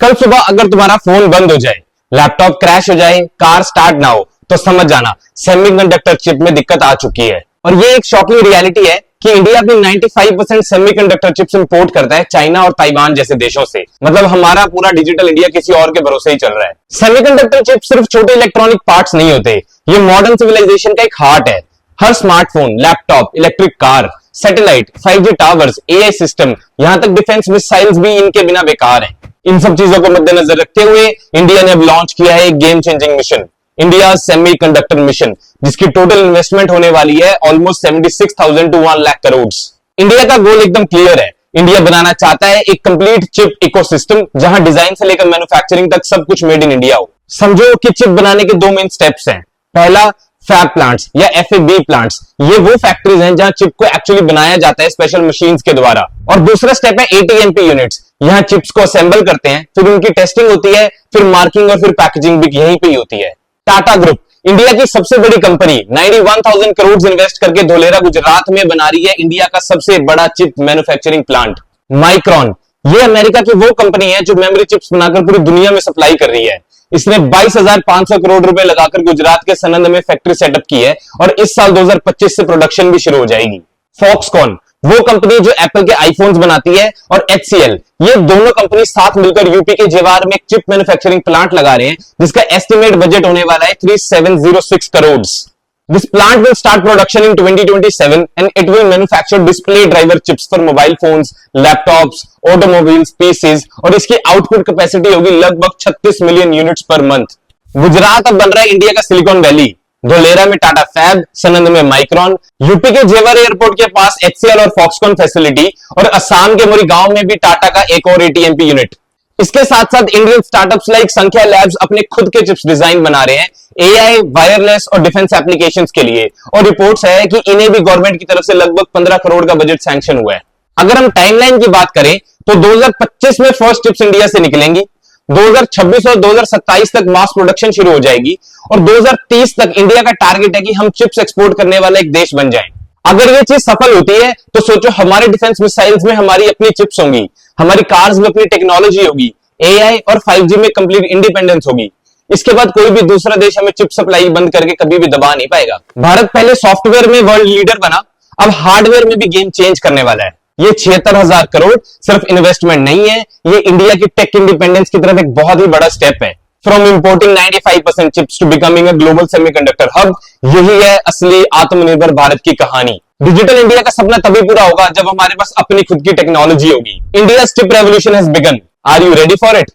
कल सुबह अगर तुम्हारा फोन बंद हो जाए, लैपटॉप क्रैश हो जाए, कार स्टार्ट ना हो, तो समझ जाना सेमीकंडक्टर चिप में दिक्कत आ चुकी है। और ये एक शॉकिंग रियलिटी है कि इंडिया अपनी 95% सेमीकंडक्टर चिप्स इंपोर्ट करता है चाइना और ताइवान जैसे देशों से। मतलब हमारा पूरा डिजिटल इंडिया किसी और के भरोसे ही चल रहा है। सेमीकंडक्टर चिप सिर्फ छोटे इलेक्ट्रॉनिक पार्ट्स नहीं होते, ये मॉडर्न सिविलाइजेशन का एक हार्ट है। हर smartphone, laptop, electric car, satellite, 5G towers, AI system, यहां तक डिफेंस मिसाइल्स भी इनके बिना बेकार हैं। इन सब चीजों को मद्देनजर रखते हुए इंडिया ने अब लॉन्च किया है एक game changing mission, India semiconductor mission, जिसकी टोटल इन्वेस्टमेंट होने वाली है almost 76,000 to 1 lakh crore. India का गोल एकदम क्लियर है। इंडिया बनाना चाहता है एक कंप्लीट चिप इकोसिस्टम जहां डिजाइन से लेकर मैन्युफैक्चरिंग तक सब कुछ मेड इन इंडिया हो। समझो कि चिप बनाने के दो मेन स्टेप्स हैं। पहला, फैब प्लांट्स या FAB प्लांट्स, ये वो फैक्ट्रीज हैं जहां चिप को एक्चुअली बनाया जाता है स्पेशल मशीन्स के द्वारा। और दूसरा स्टेप है ATMP यूनिट्स, यहां चिप्स को असेंबल करते हैं, फिर उनकी टेस्टिंग होती है, फिर मार्किंग और फिर पैकेजिंग भी यहीं पे ही होती है। टाटा ग्रुप, इंडिया की सबसे बड़ी कंपनी, 91,000 करोड़ इन्वेस्ट करके धोलेरा गुजरात में बना रही है इंडिया का सबसे बड़ा चिप मैन्युफैक्चरिंग प्लांट। माइक्रॉन, ये अमेरिका की वो कंपनी है जो मेमोरी चिप्स बनाकर पूरी दुनिया में सप्लाई कर रही है। इसने 22,500 करोड़ रुपए लगाकर गुजरात के सनंद में फैक्ट्री सेटअप की है और इस साल 2025 से प्रोडक्शन भी शुरू हो जाएगी। फॉक्सकॉन, वो कंपनी जो एप्पल के आईफोन्स बनाती है, और HCL, ये दोनों कंपनी साथ मिलकर यूपी के जेवार में एक चिप मैन्युफैक्चरिंग प्लांट लगा रहे हैं जिसका एस्टिमेट बजट होने वाला है 3706 crore. This plant will start production in 2027 and it will manufacture display driver chips for mobile phones, laptops, automobiles, PCs और इसकी आउटपुट कैपेसिटी होगी लगभग 36 million units per month. Gujarat अब बन रहा है इंडिया का सिलिकॉन वैली। धोलेरा में टाटा फैब, सनंद में माइक्रॉन, यूपी के जेवर एयरपोर्ट के पास HCL और फॉक्सकॉन फैसिलिटी, और असम के मोरीगांव में भी टाटा का एक और ATMP यूनिट। इसके साथ साथ इंडियन स्टार्टअप्स लाइक संख्या लैब्स अपने खुद के चिप्स डिजाइन बना रहे हैं AI, वायरलेस और डिफेंस एप्लीकेशंस के लिए, और रिपोर्ट्स है कि इन्हें भी गवर्नमेंट की तरफ से लगभग 15 करोड़ का बजट सैंक्शन हुआ है। अगर हम टाइमलाइन की बात करें तो 2025 में फर्स्ट चिप्स इंडिया से निकलेंगी, 2026 और 2027 तक मास प्रोडक्शन शुरू हो जाएगी, और 2030 तक इंडिया का टारगेट है कि हम चिप्स एक्सपोर्ट करने वाला एक देश बन जाएं। अगर ये चीज सफल होती है तो सोचो हमारे डिफेंस मिसाइल्स में हमारी अपनी चिप्स होंगी, हमारी कार्स में अपनी टेक्नोलॉजी होगी, AI और 5G में कंप्लीट इंडिपेंडेंस होगी। इसके बाद कोई भी दूसरा देश हमें चिप सप्लाई बंद करके कभी भी दबा नहीं पाएगा। भारत पहले सॉफ्टवेयर में वर्ल्ड लीडर बना, अब हार्डवेयर में भी गेम चेंज करने वाला है। ये 76,000 करोड़ सिर्फ इन्वेस्टमेंट नहीं है, ये इंडिया की टेक इंडिपेंडेंस की तरफ एक बहुत ही बड़ा स्टेप है। From importing 95% chips to becoming a global semiconductor hub, यही है असली आत्मनिर्भर भारत की कहानी। डिजिटल इंडिया का सपना तभी पूरा होगा जब हमारे पास अपनी खुद की टेक्नोलॉजी होगी। India chip revolution has begun. Are you ready for it?